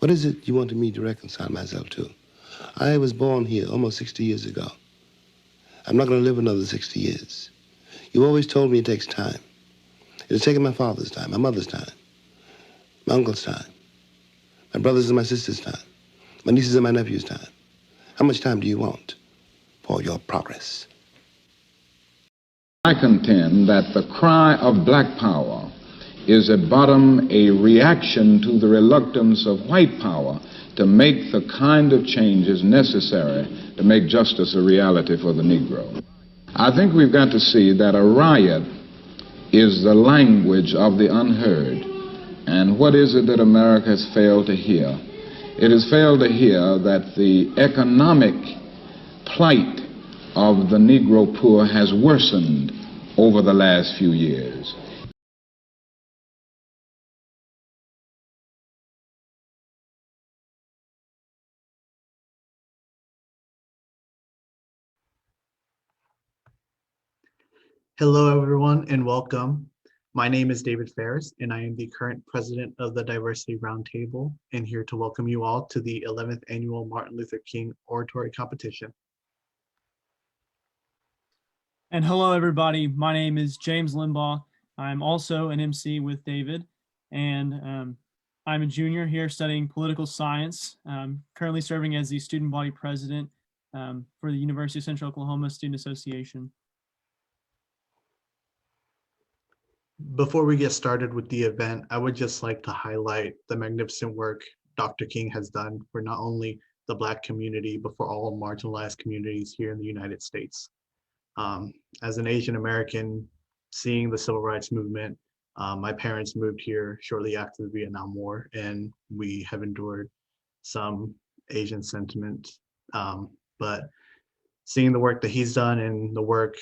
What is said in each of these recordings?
What is it you wanted me to reconcile myself to? I was born here almost 60 years ago. I'm not going to live another 60 years. You always told me it takes time. It has taken my father's time, my mother's time, my uncle's time, my brother's and my sister's time, my nieces and my nephew's time. How much time do you want for your progress? I contend that the cry of black power is at bottom a reaction to the reluctance of white power to make the kind of changes necessary to make justice a reality for the Negro. I think we've got to see that a riot is the language of the unheard. And what is it that America has failed to hear? It has failed to hear that the economic plight of the Negro poor has worsened over the last few years. Hello, everyone, and welcome. My name is David Farias, and I am the current president of the Diversity Roundtable, and here to welcome you all to the 11th Annual Martin Luther King Oratory Competition. And hello, everybody. My name is James Limbaugh. I'm also an MC with David, and I'm a junior here studying political science, currently serving as the student body president for the University of Central Oklahoma Student Association. Before we get started with the event, I would just like to highlight the magnificent work Dr. King has done for not only the Black community, but for all marginalized communities here in the United States. As an Asian American, seeing the civil rights movement, my parents moved here shortly after the Vietnam War, and we have endured some Asian sentiment. But seeing the work that he's done and the work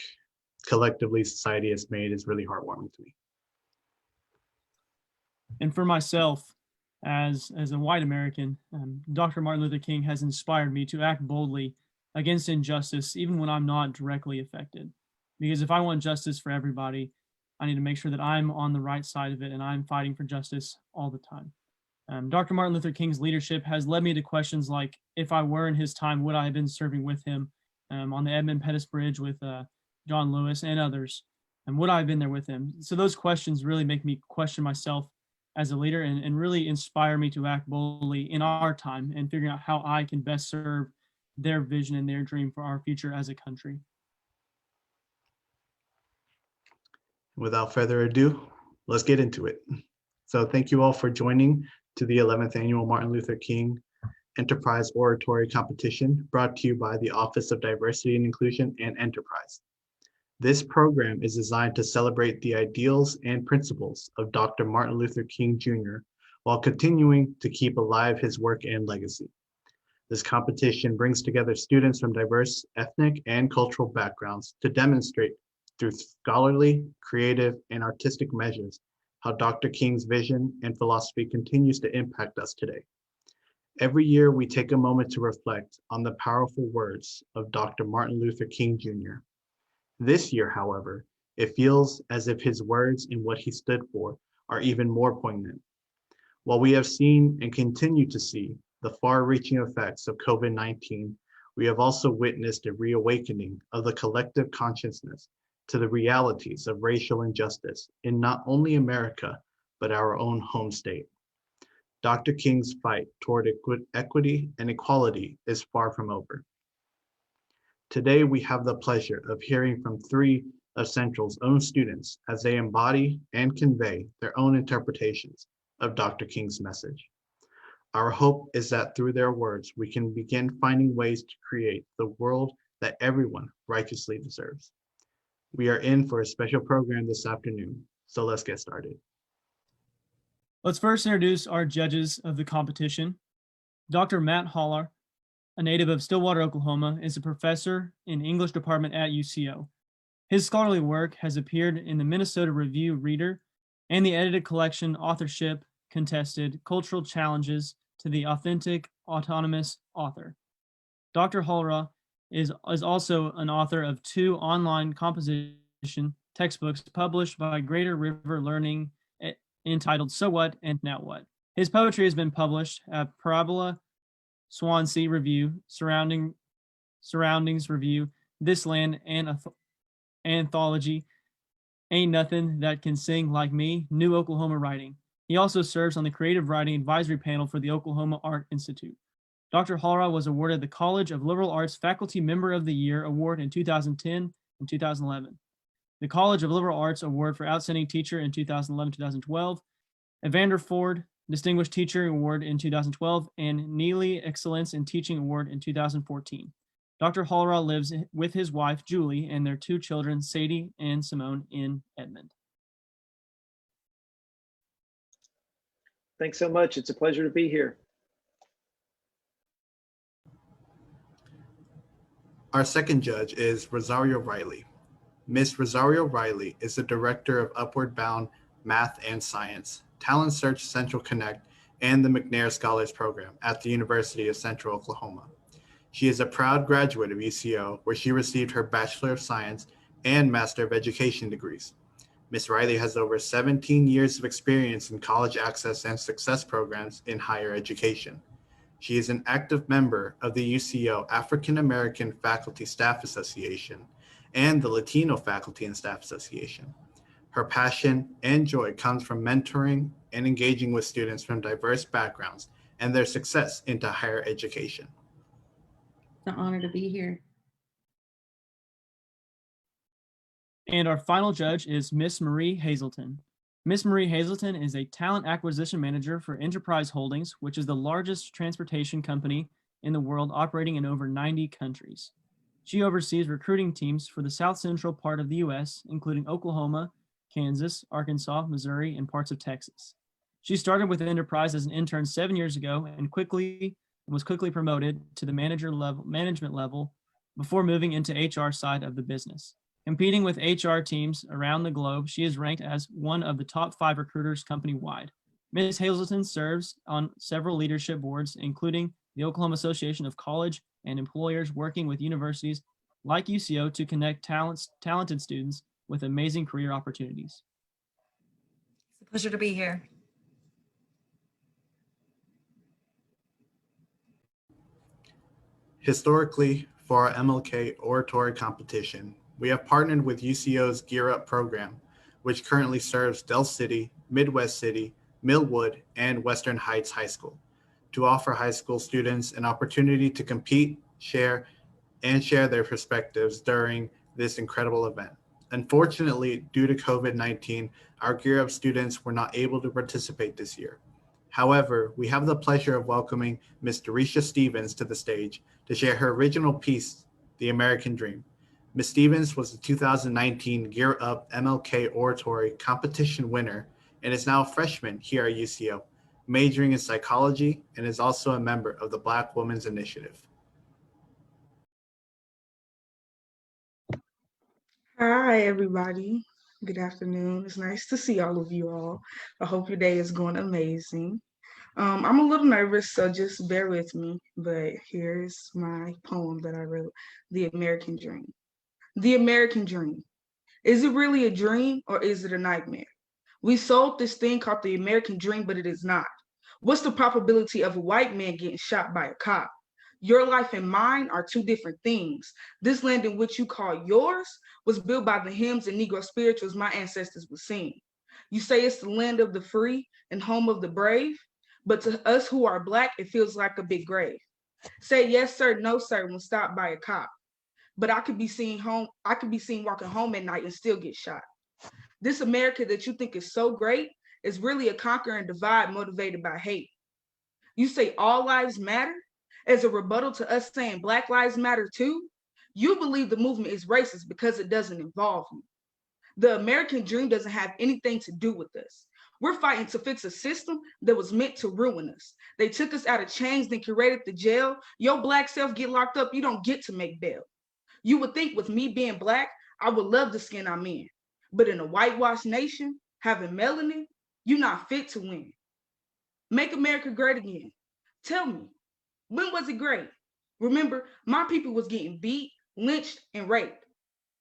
collectively society has made is really heartwarming to me. And for myself, as a white American, Dr. Martin Luther King has inspired me to act boldly against injustice, even when I'm not directly affected. Because if I want justice for everybody, I need to make sure that I'm on the right side of it and I'm fighting for justice all the time. Dr. Martin Luther King's leadership has led me to questions like, if I were in his time, would I have been serving with him on the Edmund Pettus Bridge with John Lewis and others? And would I have been there with him? So those questions really make me question myself as a leader and really inspire me to act boldly in our time and figuring out how I can best serve their vision and their dream for our future as a country. Without further ado, let's get into it. So thank you all for joining to the 11th Annual Martin Luther King Enterprise Oratory Competition, brought to you by the Office of Diversity and Inclusion and Enterprise. This program is designed to celebrate the ideals and principles of Dr. Martin Luther King Jr. while continuing to keep alive his work and legacy. This competition brings together students from diverse ethnic and cultural backgrounds to demonstrate through scholarly, creative, and artistic measures how Dr. King's vision and philosophy continues to impact us today. Every year, we take a moment to reflect on the powerful words of Dr. Martin Luther King Jr. This year, however, it feels as if his words and what he stood for are even more poignant. While we have seen and continue to see the far-reaching effects of COVID-19, we have also witnessed a reawakening of the collective consciousness to the realities of racial injustice in not only America, but our own home state. Dr. King's fight toward equity and equality is far from over. Today, we have the pleasure of hearing from three of Central's own students as they embody and convey their own interpretations of Dr. King's message. Our hope is that through their words, we can begin finding ways to create the world that everyone righteously deserves. We are in for a special program this afternoon, so let's get started. Let's first introduce our judges of the competition. Dr. Matt Holler, a native of Stillwater, Oklahoma, is a professor in English department at UCO. His scholarly work has appeared in the Minnesota Review Reader and the edited collection Authorship Contested: Cultural Challenges to the Authentic Autonomous Author. Dr. Holler is also an author of 2 online composition textbooks published by Greater River Learning entitled So What and Now What. His poetry has been published at Parabola, Swansea Review, Surroundings Review, This Land, and Anthology, Ain't Nothing That Can Sing Like Me, New Oklahoma Writing. He also serves on the Creative Writing Advisory Panel for the Oklahoma Art Institute. Dr. Halra was awarded the College of Liberal Arts Faculty Member of the Year Award in 2010 and 2011. The College of Liberal Arts Award for Outstanding Teacher in 2011-2012, Evander Ford Distinguished Teacher Award in 2012, and Neely Excellence in Teaching Award in 2014. Dr. Halra lives with his wife, Julie, and their two children, Sadie and Simone, in Edmond. Thanks so much. It's a pleasure to be here. Our second judge is Rosario Riley. Miss Rosario Riley is the Director of Upward Bound Math and Science, Talent Search Central Connect, and the McNair Scholars Program at the University of Central Oklahoma. She is a proud graduate of UCO, where she received her Bachelor of Science and Master of Education degrees. Ms. Riley has over 17 years of experience in college access and success programs in higher education. She is an active member of the UCO African American Faculty Staff Association and the Latino Faculty and Staff Association. Her passion and joy comes from mentoring and engaging with students from diverse backgrounds and their success into higher education. It's an honor to be here. And our final judge is Miss Marie Hazelton. Miss Marie Hazelton is a talent acquisition manager for Enterprise Holdings, which is the largest transportation company in the world, operating in over 90 countries. She oversees recruiting teams for the south central part of the U.S., including Oklahoma, Kansas, Arkansas, Missouri, and parts of Texas. She started with Enterprise as an intern 7 years ago and was quickly promoted to the management level before moving into HR side of the business. Competing with HR teams around the globe, she is ranked as one of the top 5 recruiters company-wide. Ms. Hazelton serves on several leadership boards, including the Oklahoma Association of College and Employers, working with universities like UCO to connect talented students with amazing career opportunities. It's a pleasure to be here. Historically, for our MLK Oratory competition, we have partnered with UCO's Gear Up program, which currently serves Del City, Midwest City, Millwood, and Western Heights High School, to offer high school students an opportunity to compete, share their perspectives during this incredible event. Unfortunately, due to COVID-19, our Gear Up students were not able to participate this year. However, we have the pleasure of welcoming Ms. Doreisha Stevens to the stage to share her original piece, The American Dream. Ms. Stevens was the 2019 Gear Up MLK Oratory competition winner and is now a freshman here at UCO, majoring in psychology, and is also a member of the Black Women's Initiative. Hi, everybody. Good afternoon. It's nice to see all of you all. I hope your day is going amazing. I'm a little nervous, so just bear with me. But here's my poem that I wrote, The American Dream. The American Dream. Is it really a dream or is it a nightmare? We sold this thing called the American Dream, but it is not. What's the probability of a white man getting shot by a cop? Your life and mine are two different things. This land in which you call yours was built by the hymns and Negro spirituals my ancestors would sing. You say it's the land of the free and home of the brave, but to us who are Black, it feels like a big grave. Say yes, sir, no, sir, when stopped by a cop. But I could be seen walking home at night and still get shot. This America that you think is so great is really a conquer and divide motivated by hate. You say all lives matter as a rebuttal to us saying Black lives matter too. You believe the movement is racist because it doesn't involve you. The American dream doesn't have anything to do with us. We're fighting to fix a system that was meant to ruin us. They took us out of chains, then curated the jail. Your Black self get locked up, you don't get to make bail. You would think with me being Black, I would love the skin I'm in. But in a whitewashed nation, having melanin, you're not fit to win. Make America great again. Tell me, when was it great? Remember, my people was getting beat, lynched, and raped.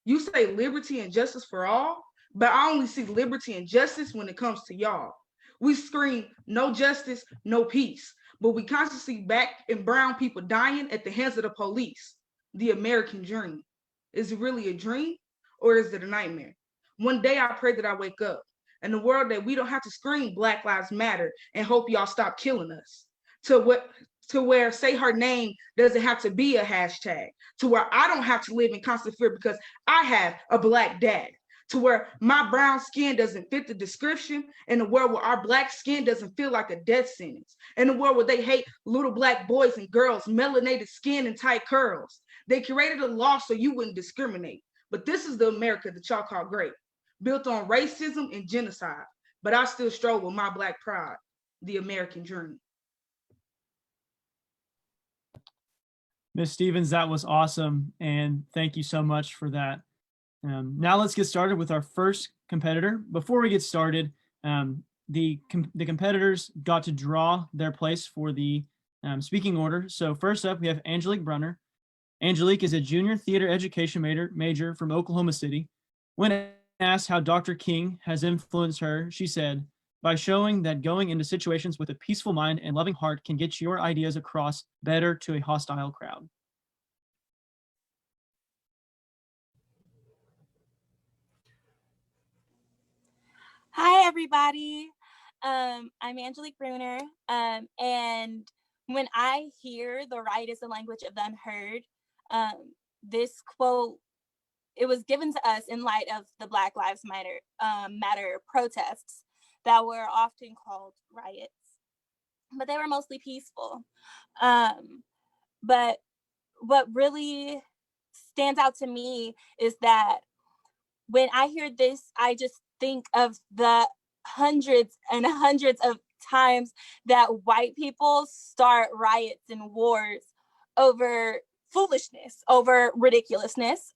You say liberty and justice for all, but I only see liberty and justice when it comes to y'all. We scream, no justice, no peace. But we constantly see black and brown people dying at the hands of the police. The American dream. Is it really a dream or is it a nightmare? One day I pray that I wake up in a world that we don't have to scream Black Lives Matter and hope y'all stop killing us. To where say her name doesn't have to be a hashtag, to where I don't have to live in constant fear because I have a black dad, to where my brown skin doesn't fit the description, in a world where our black skin doesn't feel like a death sentence, in a world where they hate little black boys and girls, melanated skin and tight curls. They created a law so you wouldn't discriminate. But this is the America that y'all call great, built on racism and genocide. But I still struggle with my black pride, the American dream. Ms. Stevens, that was awesome. And thank you so much for that. Now let's get started with our first competitor. Before we get started, the competitors got to draw their place for the speaking order. So first up, we have Angelique Bruner. Angelique is a junior theater education major from Oklahoma City. When asked how Dr. King has influenced her, she said, by showing that going into situations with a peaceful mind and loving heart can get your ideas across better to a hostile crowd. Hi, everybody. I'm Angelique Bruner. And when I hear the right is the language of the unheard, this quote, it was given to us in light of the Black Lives Matter protests that were often called riots, but they were mostly peaceful. But what really stands out to me is that when I hear this, I just think of the hundreds and hundreds of times that white people start riots and wars over foolishness, over ridiculousness.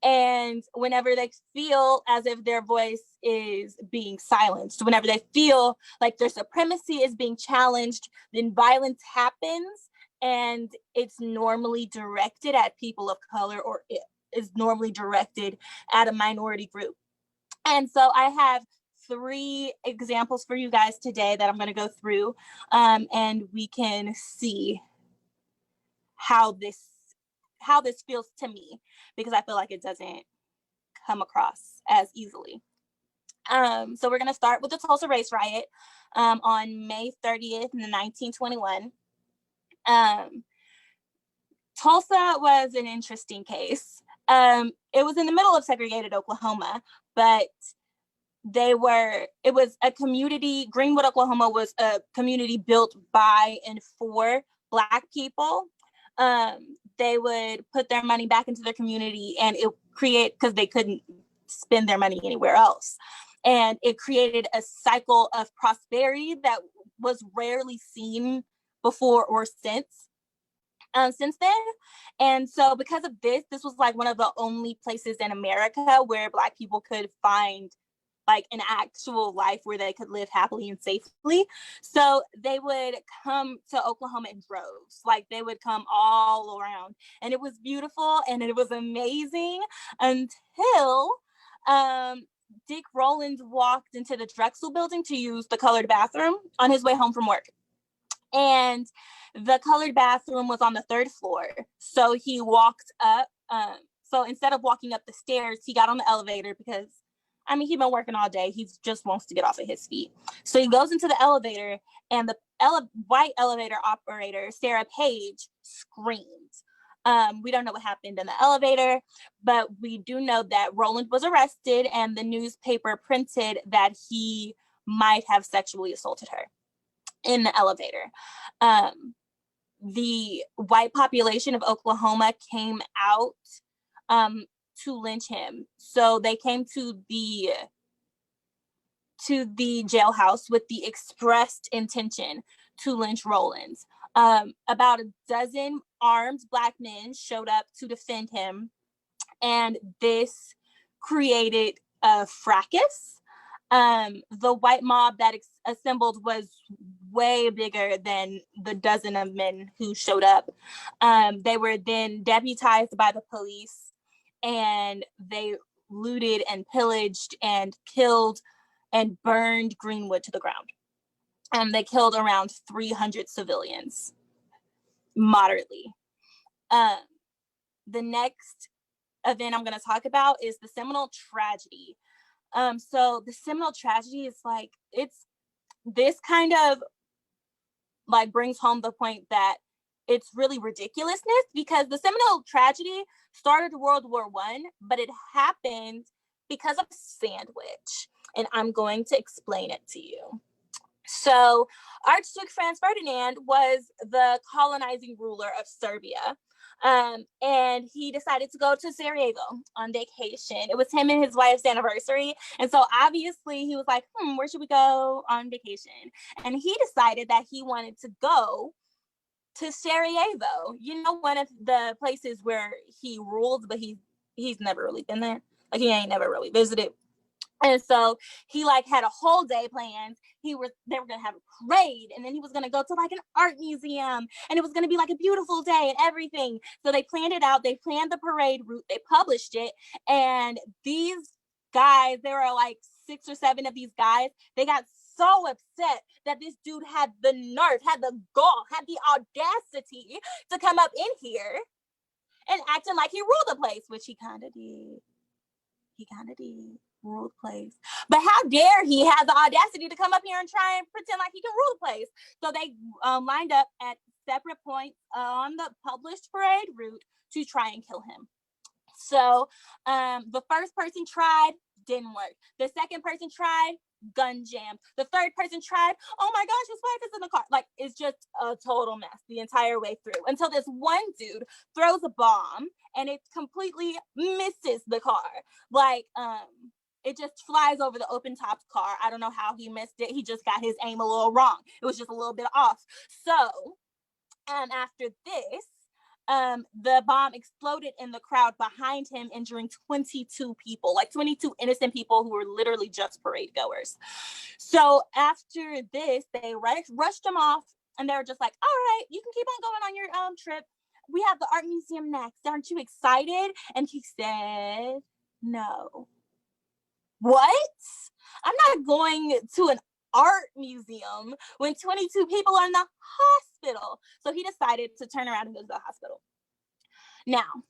And whenever they feel as if their voice is being silenced, whenever they feel like their supremacy is being challenged, then violence happens, and it's normally directed at people of color, or it is normally directed at a minority group. And so I have 3 examples for you guys today that I'm going to go through, and we can see how this feels to me, because I feel like it doesn't come across as easily. So we're going to start with the Tulsa race riot on May 30th in 1921. Tulsa was an interesting case. It was in the middle of segregated Oklahoma, but it was a community. Greenwood, Oklahoma was a community built by and for Black people. They would put their money back into their community, and because they couldn't spend their money anywhere else. And it created a cycle of prosperity that was rarely seen before or since then. And so because of this was like one of the only places in America where Black people could find like an actual life where they could live happily and safely. So they would come to Oklahoma in droves. Like they would come all around, and it was beautiful and it was amazing until Dick Rowland walked into the Drexel building to use the colored bathroom on his way home from work. And the colored bathroom was on the 3rd floor. So he walked up. So instead of walking up the stairs, he got on the elevator because he'd been working all day. He just wants to get off of his feet. So he goes into the elevator, and the white elevator operator, Sarah Page, screamed. We don't know what happened in the elevator, but we do know that Rowland was arrested, and the newspaper printed that he might have sexually assaulted her in the elevator. The white population of Oklahoma came out to lynch him. So they came to the jailhouse with the expressed intention to lynch Rowland. About a dozen armed Black men showed up to defend him, and this created a fracas. The white mob that assembled was way bigger than the dozen of men who showed up. They were then deputized by the police, and they looted and pillaged and killed and burned Greenwood to the ground. And they killed around 300 civilians, moderately. The next event I'm going to talk about is the Seminole Tragedy. So the Seminole Tragedy is like, it's this kind of like brings home the point that it's really ridiculousness, because the Seminole Tragedy started World War I, but it happened because of a sandwich. And I'm going to explain it to you. So Archduke Franz Ferdinand was the colonizing ruler of Serbia. And he decided to go to Sarajevo on vacation. It was him and his wife's anniversary. And so obviously he was like, where should we go on vacation? And he decided that he wanted to go to Sarajevo, you know, one of the places where he ruled, but he's never really been there. Like, he ain't never really visited. And so he like had a whole day planned. They were gonna have a parade, and then he was gonna go to like an art museum, and it was gonna be like a beautiful day and everything. So they planned it out. They planned the parade route. They published it, and these guys, there were like 6 or 7 of these guys. They got so upset that this dude had the nerve, had the gall, had the audacity to come up in here and acting like he ruled the place, which he kind of did. He kind of did. Rule the place. But how dare he have the audacity to come up here and try and pretend like he can rule the place? So they lined up at separate points on the published parade route to try and kill him. So the first person tried, didn't work. The second person tried, gun jammed. The third person tried, oh my gosh, his wife is in the car. Like, it's just a total mess the entire way through, until this one dude throws a bomb and it completely misses the car. Like, it just flies over the open topped car. I don't know how he missed it. He just got his aim a little wrong. It was just a little bit off. So after this, the bomb exploded in the crowd behind him, injuring 22 people, like 22 innocent people who were literally just parade goers. So after this, they rushed him off, and they were just like, all right, you can keep on going on your trip. We have the art museum next. Aren't you excited? And he said, no. What? I'm not going to an art museum when 22 people are in the hospital. So he decided to turn around and go to the hospital. Now,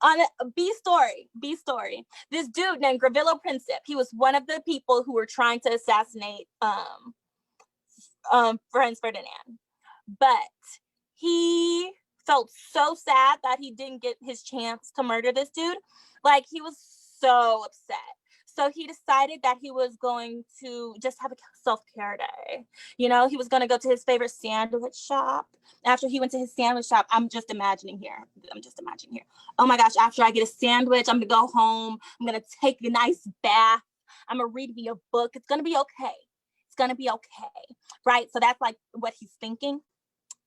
on a B story, this dude named Gavrilo Princip, he was one of the people who were trying to assassinate Franz Ferdinand. But he felt so sad that he didn't get his chance to murder this dude. Like, he was so upset. So he decided that he was going to just have a self-care day. You know, he was going to go to his favorite sandwich shop. After he went to his sandwich shop, I'm just imagining here. Oh my gosh, after I get a sandwich, I'm going to go home. I'm going to take a nice bath. I'm going to read me a book. It's going to be okay. It's going to be okay. Right? So that's like what he's thinking.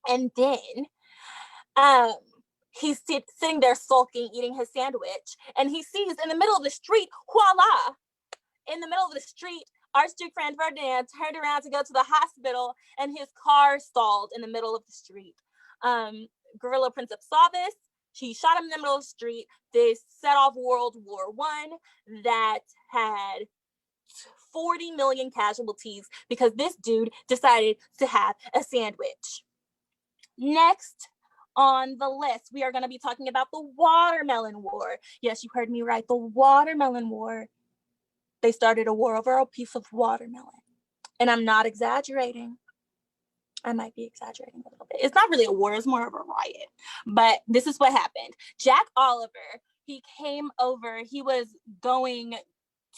And then he's sitting there sulking, eating his sandwich, and he sees in the middle of the street, voila, in the middle of the street, Archduke Franz Ferdinand turned around to go to the hospital, and his car stalled in the middle of the street. Gavrilo Princip saw this. He shot him in the middle of the street. This set off World War I that had 40 million casualties because this dude decided to have a sandwich. Next on the list, we are going to be talking about the Watermelon War. Yes, you heard me right, the Watermelon War. They started a war over a piece of watermelon. And I'm not exaggerating. I might be exaggerating a little bit. It's not really a war, it's more of a riot. But this is what happened. Jack Oliver, he came over, he was going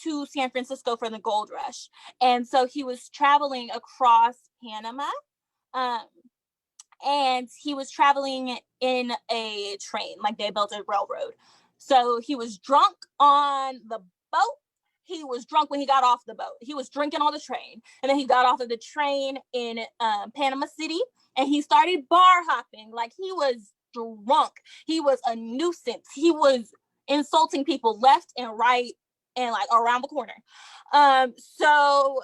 to San Francisco for the gold rush. And so he was traveling across Panama. And he was traveling in a train, like they built a railroad. So he was drunk on the boat. He was drunk when he got off the boat. He was drinking on the train. And then he got off of the train in Panama City, and he started bar hopping. Like, he was drunk. He was a nuisance. He was insulting people left and right and like around the corner. So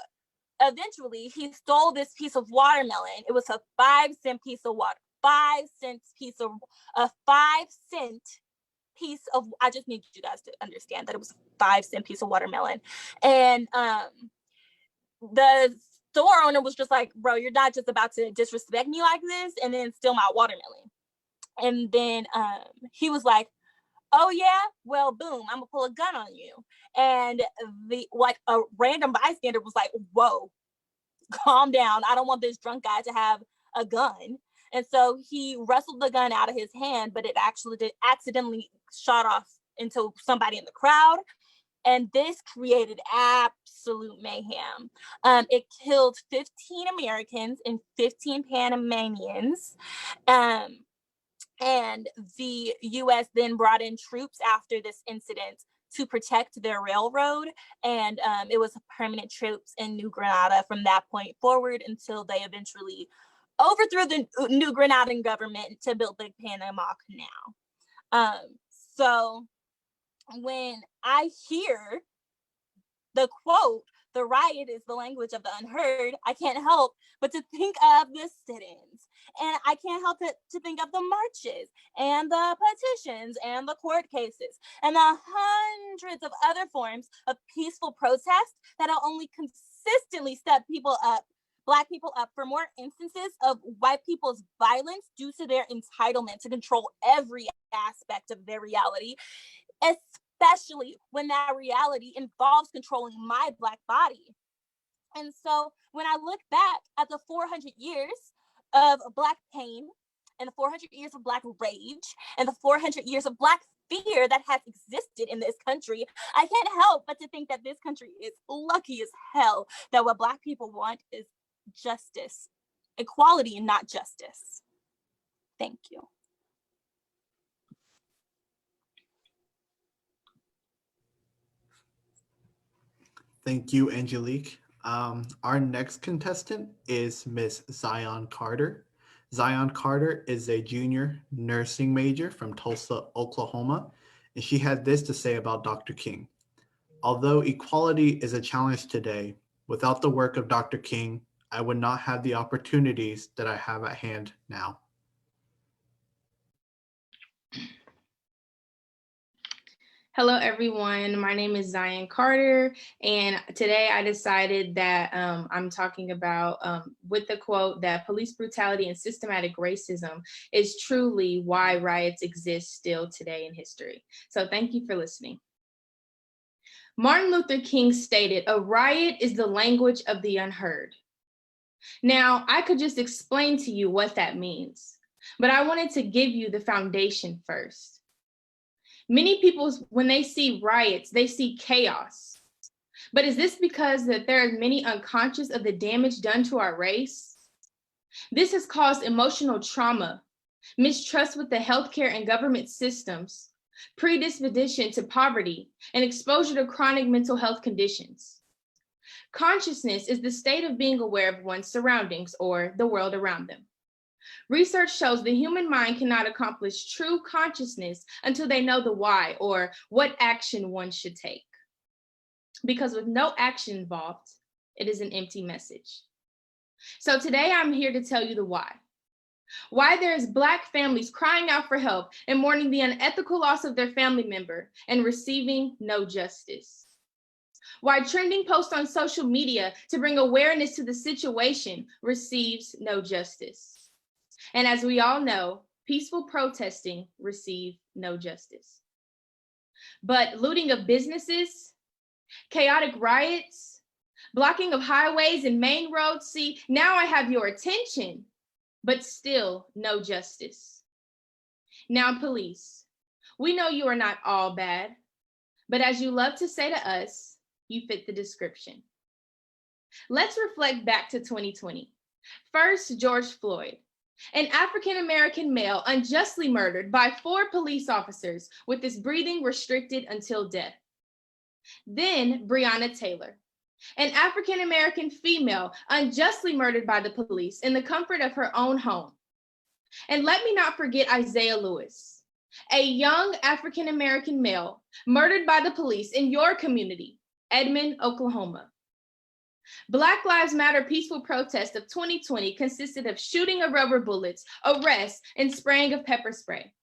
eventually he stole this piece of watermelon. It was a 5-cent piece of water. 5 cents piece of a 5-cent piece of, I just need you guys to understand that it was a 5-cent piece of watermelon. And the store owner was just like, bro, you're not just about to disrespect me like this and then steal my watermelon. And then he was like, oh yeah, well, boom, I'm gonna pull a gun on you. And a random bystander was like, whoa, calm down. I don't want this drunk guy to have a gun. And so he wrestled the gun out of his hand, but it actually accidentally shot off into somebody in the crowd. And this created absolute mayhem. It killed 15 Americans and 15 Panamanians. And the US then brought in troops after this incident to protect their railroad. And it was permanent troops in New Granada from that point forward until they eventually overthrew the New Granadan government to build the Panama Canal. So when I hear the quote, the riot is the language of the unheard, I can't help but to think of the sit-ins. And I can't help to think of the marches and the petitions and the court cases and the hundreds of other forms of peaceful protest that will only consistently step people up, Black people up, for more instances of white people's violence due to their entitlement to control every aspect of their reality, especially when that reality involves controlling my Black body. And so when I look back at the 400 years of Black pain and the 400 years of Black rage and the 400 years of Black fear that has existed in this country, I can't help but to think that this country is lucky as hell that what Black people want is justice, equality, and not justice. Thank you. Thank you, Angelique. Our next contestant is Miss Zion Carter. Zion Carter is a junior nursing major from Tulsa, Oklahoma, and she had this to say about Dr. King. Although equality is a challenge today, without the work of Dr. King, I would not have the opportunities that I have at hand now. Hello, everyone. My name is Zion Carter, and today I decided that I'm talking about, with the quote, that police brutality and systematic racism is truly why riots exist still today in history. So thank you for listening. Martin Luther King stated, "A riot is the language of the unheard." Now, I could just explain to you what that means, but I wanted to give you the foundation first. Many people, when they see riots, they see chaos. But is this because that there are many unconscious of the damage done to our race? This has caused emotional trauma, mistrust with the healthcare and government systems, predisposition to poverty, and exposure to chronic mental health conditions. Consciousness is the state of being aware of one's surroundings or the world around them. Research shows the human mind cannot accomplish true consciousness until they know the why or what action one should take. Because with no action involved, it is an empty message. So today I'm here to tell you the why. Why there's Black families crying out for help and mourning the unethical loss of their family member and receiving no justice. Why trending posts on social media to bring awareness to the situation receives no justice. And as we all know, peaceful protesting receive no justice. But looting of businesses, chaotic riots, blocking of highways and main roads, see, now I have your attention, but still no justice. Now, police, we know you are not all bad, but as you love to say to us, you fit the description. Let's reflect back to 2020. First, George Floyd, an African-American male unjustly murdered by 4 police officers with his breathing restricted until death. Then Breonna Taylor, an African-American female unjustly murdered by the police in the comfort of her own home. And let me not forget Isaiah Lewis, a young African-American male murdered by the police in your community, Edmond, Oklahoma. Black Lives Matter peaceful protest of 2020 consisted of shooting of rubber bullets, arrests, and spraying of pepper spray.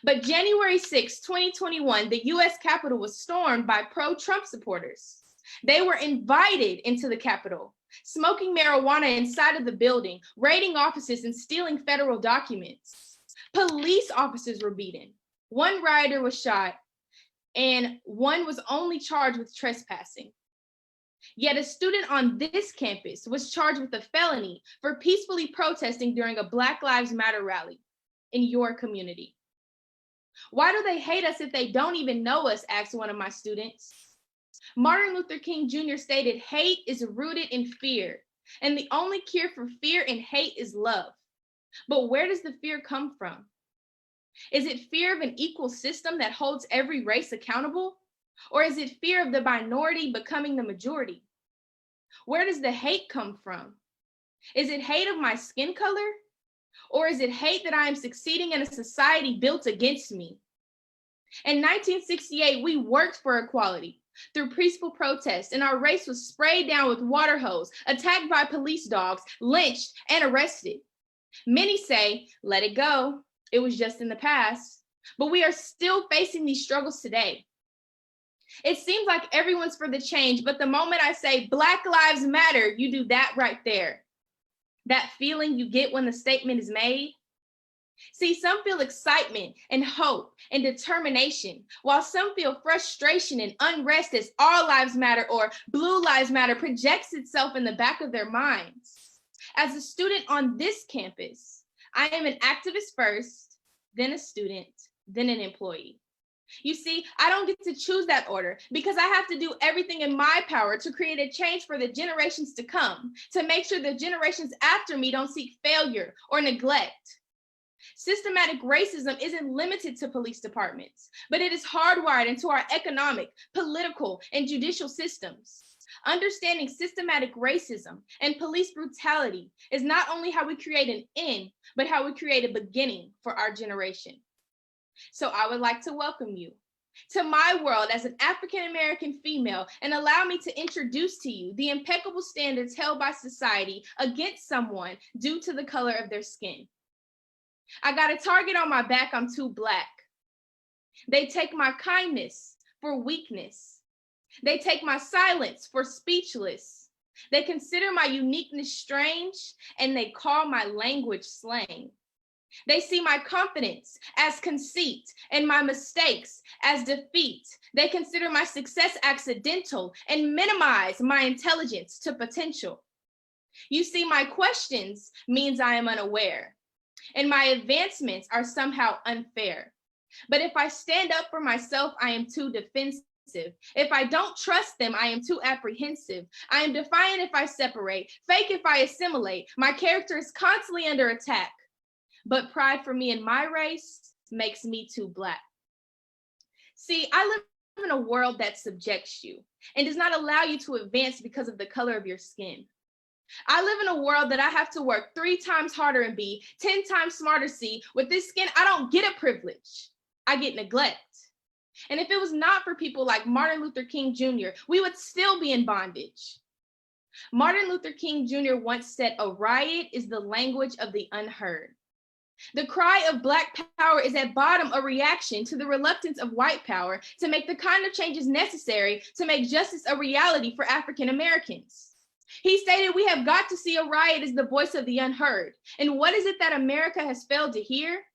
But January 6, 2021, the US Capitol was stormed by pro-Trump supporters. They were invited into the Capitol, smoking marijuana inside of the building, raiding offices and stealing federal documents. Police officers were beaten. One rioter was shot, and one was only charged with trespassing. Yet a student on this campus was charged with a felony for peacefully protesting during a Black Lives Matter rally in your community. Why do they hate us if they don't even know us? Asked one of my students. Martin Luther King Jr. stated, hate is rooted in fear, and the only cure for fear and hate is love. But where does the fear come from? Is it fear of an equal system that holds every race accountable? Or is it fear of the minority becoming the majority? Where does the hate come from? Is it hate of my skin color? Or is it hate that I am succeeding in a society built against me? In 1968, we worked for equality through peaceful protests, and our race was sprayed down with water hose, attacked by police dogs, lynched, and arrested. Many say, let it go. It was just in the past. But we are still facing these struggles today. It seems like everyone's for the change, but the moment I say Black Lives Matter, you do that right there. That feeling you get when the statement is made. See, some feel excitement and hope and determination, while some feel frustration and unrest as All Lives Matter or Blue Lives Matter projects itself in the back of their minds. As a student on this campus, I am an activist first, then a student, then an employee. You see, I don't get to choose that order because I have to do everything in my power to create a change for the generations to come, to make sure the generations after me don't seek failure or neglect. Systematic racism isn't limited to police departments, but it is hardwired into our economic, political, and judicial systems. Understanding systematic racism and police brutality is not only how we create an end, but how we create a beginning for our generation. So I would like to welcome you to my world as an African-American female and allow me to introduce to you the impeccable standards held by society against someone due to the color of their skin. I got a target on my back, I'm too Black. They take my kindness for weakness. They take my silence for speechless. They consider my uniqueness strange, and they call my language slang. They see my confidence as conceit and my mistakes as defeat. They consider my success accidental and minimize my intelligence to potential. You see, my questions means I am unaware, and my advancements are somehow unfair. But if I stand up for myself, I am too defensive. If I don't trust them, I am too apprehensive. I am defiant if I separate, fake if I assimilate. My character is constantly under attack. But pride for me in my race makes me too Black. See, I live in a world that subjects you and does not allow you to advance because of the color of your skin. I live in a world that I have to work 3 times harder and be 10 times smarter. See, with this skin, I don't get a privilege. I get neglect. And if it was not for people like Martin Luther King Jr., we would still be in bondage. Martin Luther King Jr. once said, "A riot is the language of the unheard." The cry of Black power is at bottom a reaction to the reluctance of white power to make the kind of changes necessary to make justice a reality for African Americans. He stated, "We have got to see a riot as the voice of the unheard." And what is it that America has failed to hear?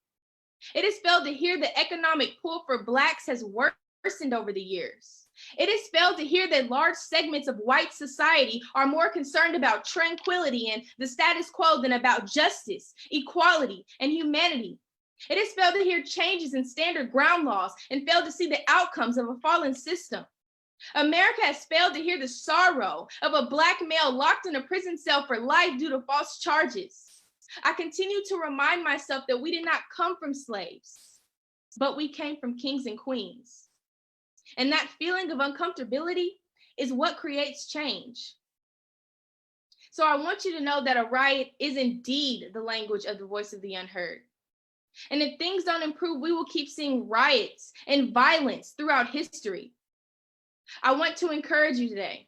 It has failed to hear the economic pull for Blacks has worsened over the years. It has failed to hear that large segments of white society are more concerned about tranquility and the status quo than about justice, equality, and humanity. It has failed to hear changes in standard ground laws and failed to see the outcomes of a fallen system. America has failed to hear the sorrow of a Black male locked in a prison cell for life due to false charges. I continue to remind myself that we did not come from slaves, but we came from kings and queens. And that feeling of uncomfortability is what creates change. So I want you to know that a riot is indeed the language of the voice of the unheard. And if things don't improve, we will keep seeing riots and violence throughout history. I want to encourage you today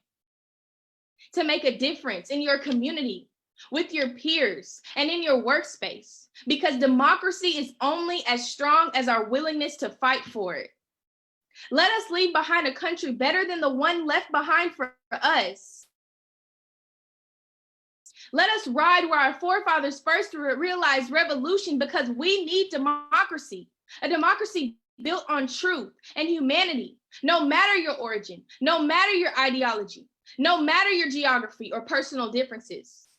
to make a difference in your community, with your peers, and in your workspace, because democracy is only as strong as our willingness to fight for it. Let us leave behind a country better than the one left behind for us. Let us ride where our forefathers first realized revolution, because we need democracy, a democracy built on truth and humanity, no matter your origin, no matter your ideology, no matter your geography or personal differences.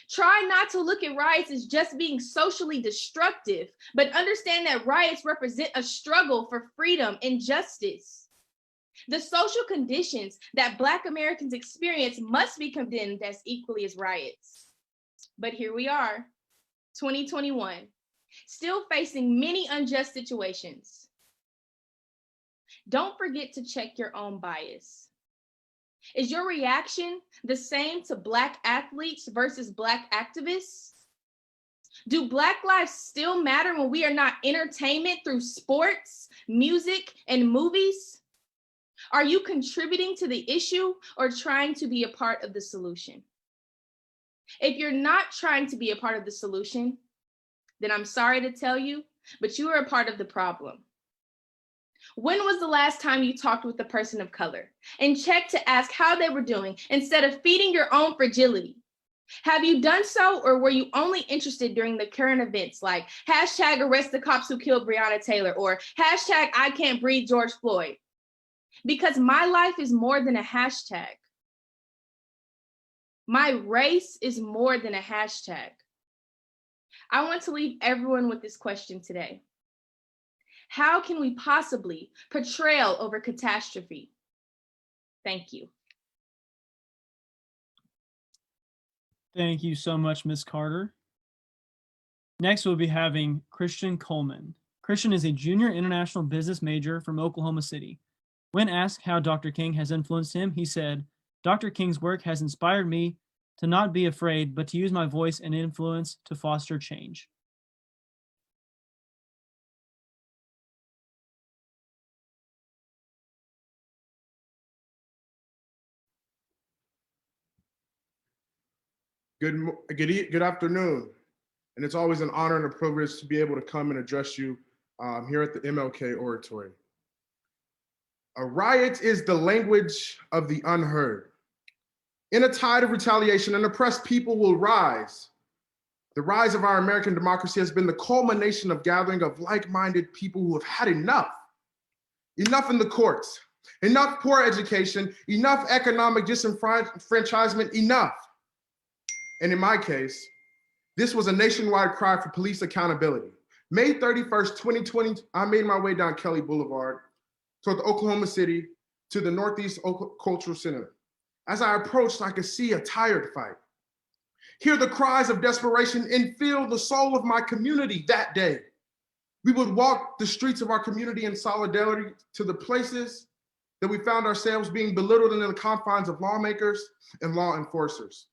Try not to look at riots as just being socially destructive, but understand that riots represent a struggle for freedom and justice. The social conditions that Black Americans experience must be condemned as equally as riots. But here we are, 2021, still facing many unjust situations. Don't forget to check your own bias. Is your reaction the same to Black athletes versus Black activists? Do Black lives still matter when we are not entertainment through sports, music, and movies? Are you contributing to the issue or trying to be a part of the solution? If you're not trying to be a part of the solution, then I'm sorry to tell you, but you are a part of the problem. When was the last time you talked with a person of color and checked to ask how they were doing instead of feeding your own fragility? Have you done so, or were you only interested during the current events like hashtag arrest the cops who killed Breonna Taylor or hashtag I can't breathe George Floyd? Because my life is more than a hashtag. My race is more than a hashtag. I want to leave everyone with this question today. How can we possibly portrayal over catastrophe? Thank you. Thank you so much, Ms. Carter. Next, we'll be having Christian Coleman. Christian is a junior international business major from Oklahoma City. When asked how Dr. King has influenced him, he said, "Dr. King's work has inspired me to not be afraid, but to use my voice and influence to foster change." Good afternoon, and it's always an honor and a privilege to be able to come and address you here at the MLK Oratory. A riot is the language of the unheard. In a tide of retaliation, an oppressed people will rise. The rise of our American democracy has been the culmination of gathering of like-minded people who have had enough. Enough in the courts, enough poor education, enough economic disenfranchisement, enough. And in my case, this was a nationwide cry for police accountability. May 31st, 2020, I made my way down Kelly Boulevard toward the Oklahoma City to the Northeast Cultural Center. As I approached, I could see a tired fight, hear the cries of desperation, and feel the soul of my community that day. We would walk the streets of our community in solidarity to the places that we found ourselves being belittled in the confines of lawmakers and law enforcers.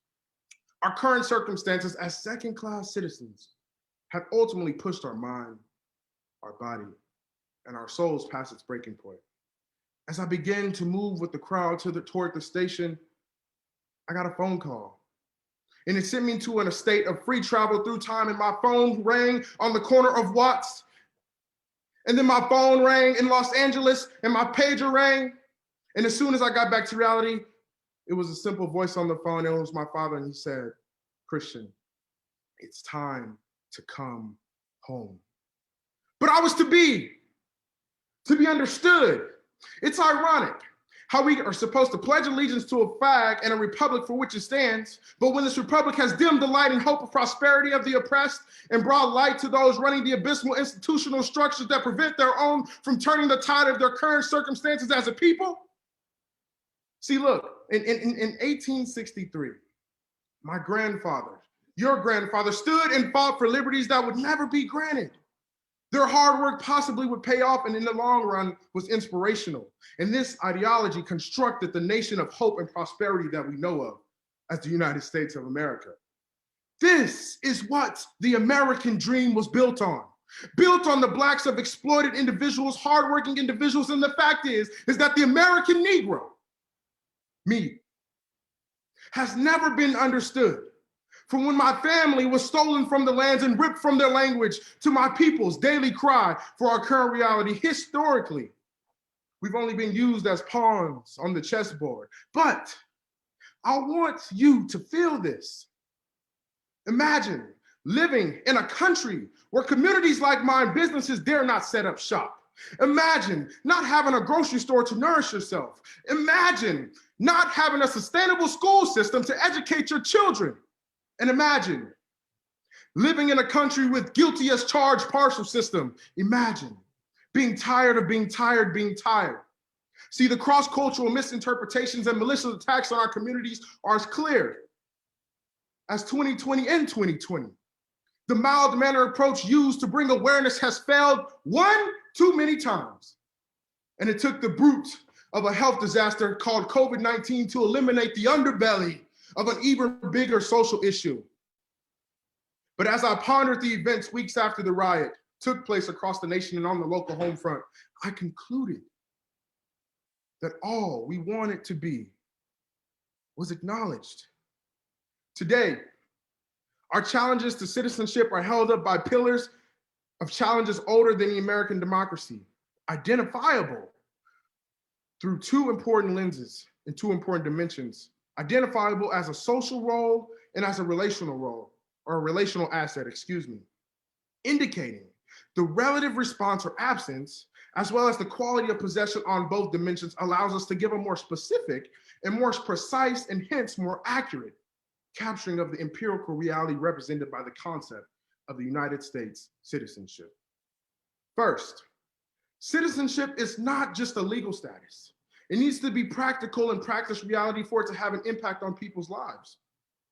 Our current circumstances as second-class citizens have ultimately pushed our mind, our body, and our souls past its breaking point. As I began to move with the crowd toward the station, I got a phone call. And it sent me to a state of free travel through time, and my phone rang on the corner of Watts. And then my phone rang in Los Angeles, and my pager rang. And as soon as I got back to reality, it was a simple voice on the phone. It was my father, and he said, "Christian, it's time to come home." But I was to be understood. It's ironic how we are supposed to pledge allegiance to a flag and a republic for which it stands, but when this republic has dimmed the light and hope of prosperity of the oppressed and brought light to those running the abysmal institutional structures that prevent their own from turning the tide of their current circumstances as a people. See, look, in 1863, my grandfather, your grandfather, stood and fought for liberties that would never be granted. Their hard work possibly would pay off, and in the long run was inspirational. And this ideology constructed the nation of hope and prosperity that we know of as the United States of America. This is what the American dream was built on the Blacks of exploited individuals, hardworking individuals. And the fact is that the American Negro, me, has never been understood. From when my family was stolen from the lands and ripped from their language to my people's daily cry for our current reality. Historically, We've only been used as pawns on the chessboard. But I want you to feel this. Imagine living in a country where communities like mine, businesses dare not set up shop. Imagine not having a grocery store to nourish yourself. Imagine not having a sustainable school system to educate your children. And imagine living in a country with guilty as charged parcel system. Imagine being tired of being tired, being tired. See, the cross-cultural misinterpretations and malicious attacks on our communities are as clear as 2020 and 2020. The mild-mannered approach used to bring awareness has failed one too many times. And it took the brute of a health disaster called COVID-19 to eliminate the underbelly of an even bigger social issue. But as I pondered the events weeks after the riot took place across the nation and on the local home front, I concluded that all we wanted to be was acknowledged. Today, our challenges to citizenship are held up by pillars of challenges older than the American democracy, identifiable through two important lenses and two important dimensions, identifiable as a social role and as a relational role, or a relational asset, indicating the relative response or absence, as well as the quality of possession on both dimensions, allows us to give a more specific and more precise and hence more accurate capturing of the empirical reality represented by the concept of the United States citizenship. First, citizenship is not just a legal status. It needs to be practical and practice reality for it to have an impact on people's lives.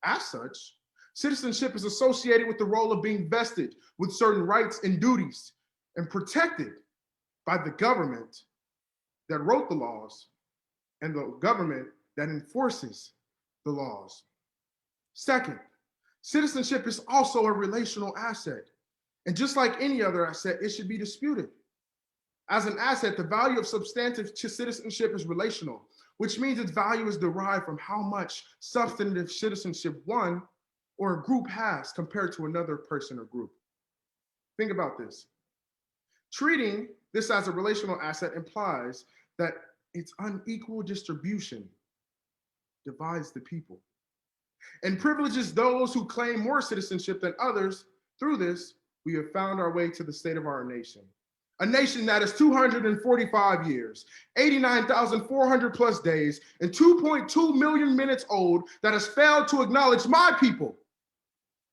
As such, citizenship is associated with the role of being vested with certain rights and duties and protected by the government that wrote the laws and the government that enforces the laws. Second, citizenship is also a relational asset. And just like any other asset, it should be disputed. As an asset, the value of substantive citizenship is relational, which means its value is derived from how much substantive citizenship one or a group has compared to another person or group. Think about this. Treating this as a relational asset implies that its unequal distribution divides the people and privileges those who claim more citizenship than others. Through this, we have found our way to the state of our nation. A nation that is 245 years, 89,400 plus days, and 2.2 million minutes old that has failed to acknowledge my people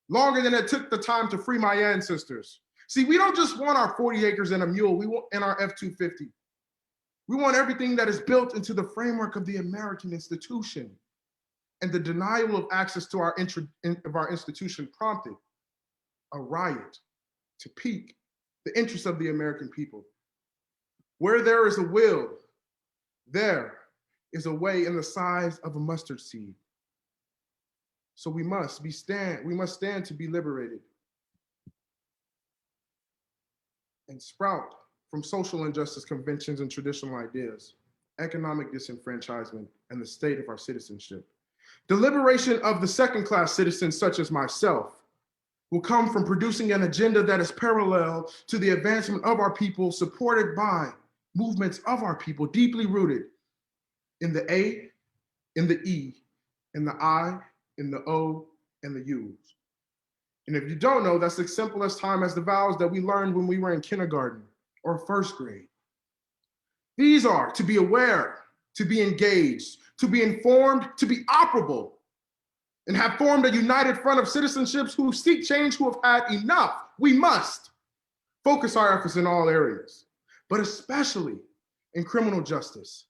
longer than it took the time to free my ancestors. See, we don't just want our 40 acres and a mule, we want in our F-250. We want everything that is built into the framework of the American institution. And the denial of access to our institution prompted a riot to pique the interests of the American people. Where there is a will, there is a way in the size of a mustard seed. So we must stand to be liberated and sprout from social injustice conventions and traditional ideas, economic disenfranchisement, and the state of our citizenship. The liberation of the second-class citizens such as myself will come from producing an agenda that is parallel to the advancement of our people, supported by movements of our people, deeply rooted in the A, in the E, in the I, in the O, and the U's. And if you don't know, that's as simple as time as the vowels that we learned when we were in kindergarten or first grade. These are to be aware, to be engaged, to be informed, to be operable, and have formed a united front of citizenships who seek change, who have had enough. We must focus our efforts in all areas, but especially in criminal justice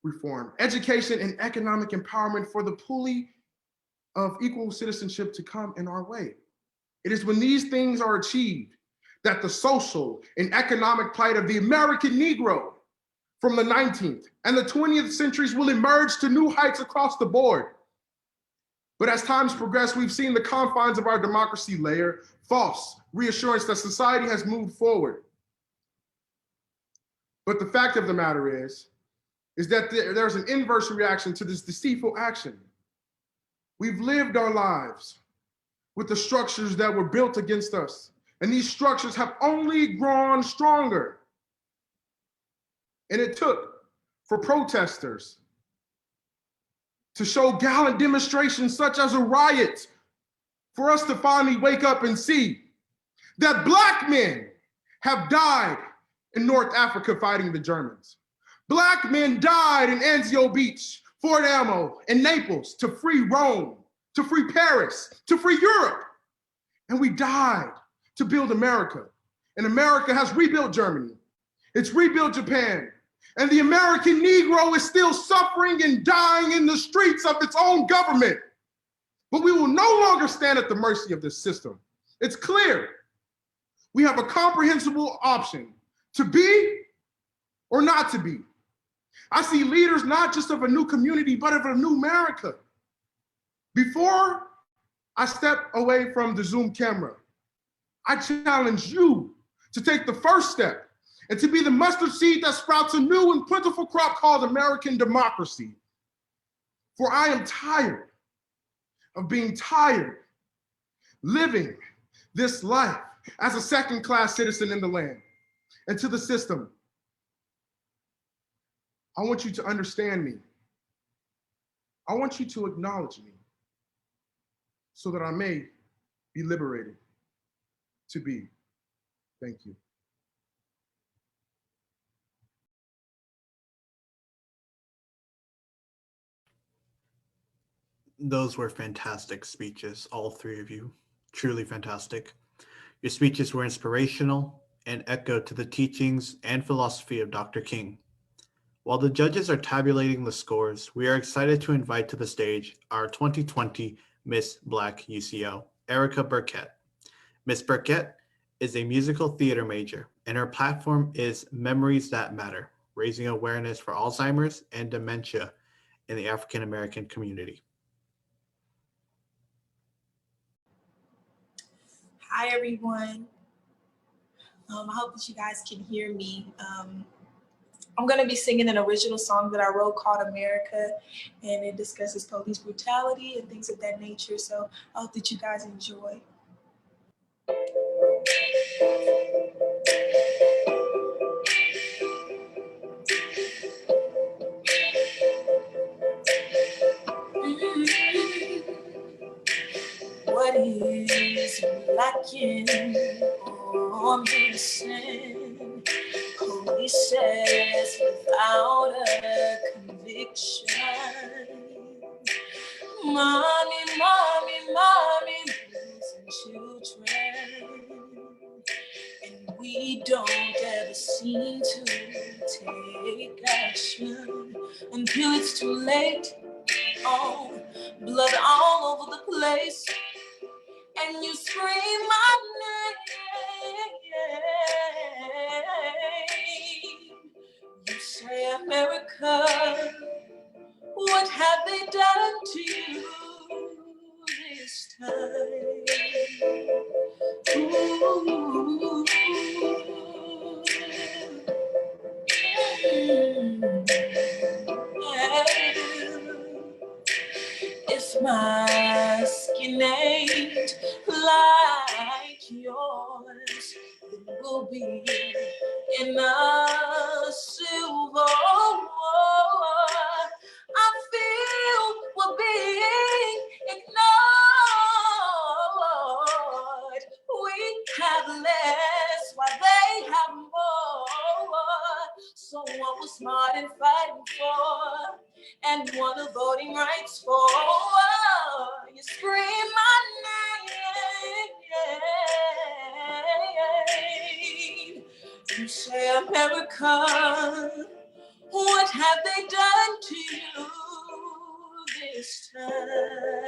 reform, education, and economic empowerment for the pulley of equal citizenship to come in our way. It is when these things are achieved that the social and economic plight of the American Negro from the 19th and the 20th centuries will emerge to new heights across the board. But as times progress, we've seen the confines of our democracy layer false reassurance that society has moved forward. But the fact of the matter is that there's an inverse reaction to this deceitful action. We've lived our lives with the structures that were built against us, and these structures have only grown stronger. And it took for protesters to show gallant demonstrations such as a riot, for us to finally wake up and see that Black men have died in North Africa fighting the Germans. Black men died in Anzio Beach, Fort Alamo, and Naples to free Rome, to free Paris, to free Europe. And we died to build America. And America has rebuilt Germany. It's rebuilt Japan. And the American Negro is still suffering and dying in the streets of its own government. But we will no longer stand at the mercy of this system. It's clear. We have a comprehensible option to be or not to be. I see leaders not just of a new community, but of a new America. Before I step away from the Zoom camera, I challenge you to take the first step and to be the mustard seed that sprouts a new and plentiful crop called American democracy. For I am tired of being tired, living this life as a second-class citizen in the land. And to the system, I want you to understand me. I want you to acknowledge me so that I may be liberated to be. Thank you. Those were fantastic speeches, all three of you. Truly fantastic. Your speeches were inspirational and echoed to the teachings and philosophy of Dr. King. While the judges are tabulating the scores, we are excited to invite to the stage our 2020 Miss Black UCO, Erica Burkett. Miss Burkett is a musical theater major, and her platform is Memories That Matter, raising awareness for Alzheimer's and dementia in the African American community. Hi, everyone. I hope that you guys can hear me. I'm going to be singing an original song that I wrote called America, and it discusses police brutality and things of that nature. So I hope that you guys enjoy. What is lacking or missing? Police says without a conviction. Mommy, mommy, mommy, losing children. And we don't ever seem to take action until it's too late. Oh, blood all over the place. And you scream my name. You say, America, what have they done to you this time? Ooh. Yeah. If my skin ain't like yours, then we'll be in a civil war. I feel we're being ignored. We have less while they have more. So what was smart in fighting for? And what the voting rights for? You scream my name. You say, America, what have they done to you this time?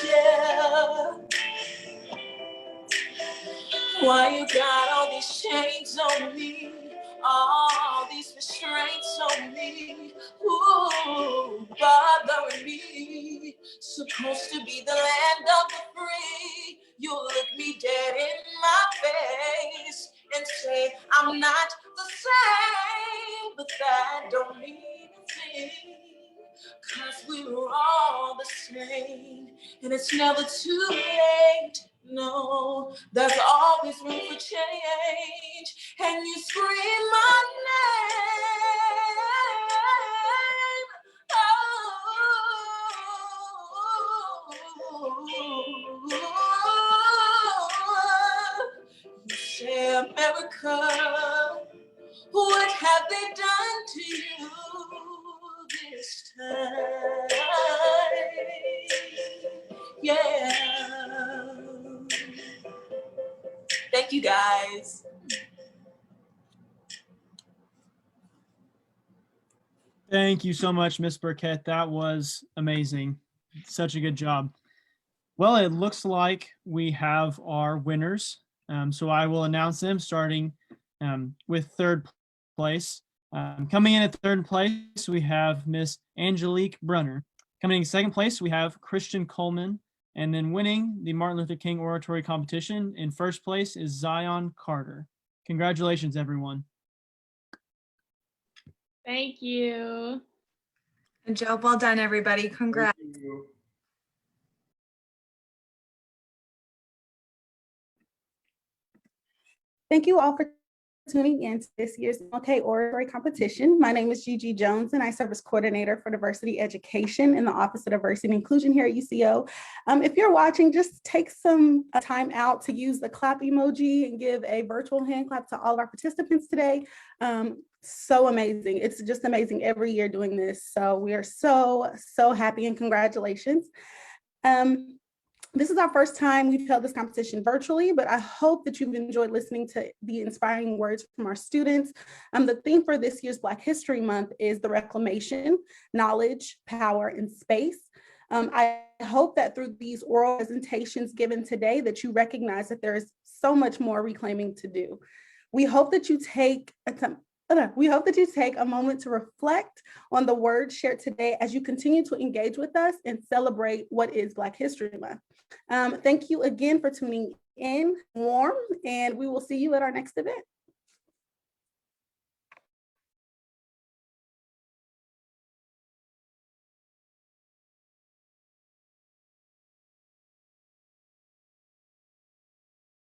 Yeah. Why you got all these chains on me? All these restraints on me? Ooh, bothering me. Supposed to be the land of the free. You look me dead in my face and say I'm not the same, but that don't mean a thing. 'Cause we were all the same, and it's never too late No, there's always room for change, and you scream my name. Oh, you say, America, what have they done to you this time? Yeah. Thank you, guys. Thank you so much, Miss Burkett. That was amazing. Such a good job. Well, it looks like we have our winners. So I will announce them, starting with third place. Coming in at third place, we have Miss Angelique Bruner. Coming in second place, we have Christian Coleman. And then winning the Martin Luther King Oratory Competition in first place is Zion Carter. Congratulations, everyone. Thank you. Good job. Well done, everybody. Congrats. Thank you. Thank you all for tuning in to this year's MLK Oratory Competition. My name is Gigi Jones, and I serve as coordinator for diversity education in the Office of Diversity and Inclusion here at UCO. If you're watching, just take some time out to use the clap emoji and give a virtual hand clap to all of our participants today. So amazing. It's just amazing every year doing this. So we are so happy, and congratulations. This is our first time we've held this competition virtually, but I hope that you've enjoyed listening to the inspiring words from our students. The theme for this year's Black History Month is the reclamation, knowledge, power, and space. I hope that through these oral presentations given today that you recognize that there is so much more reclaiming to do. We hope that you take a moment to reflect on the words shared today as you continue to engage with us and celebrate what is Black History Month. Thank you again for tuning in, warm, and we will see you at our next event.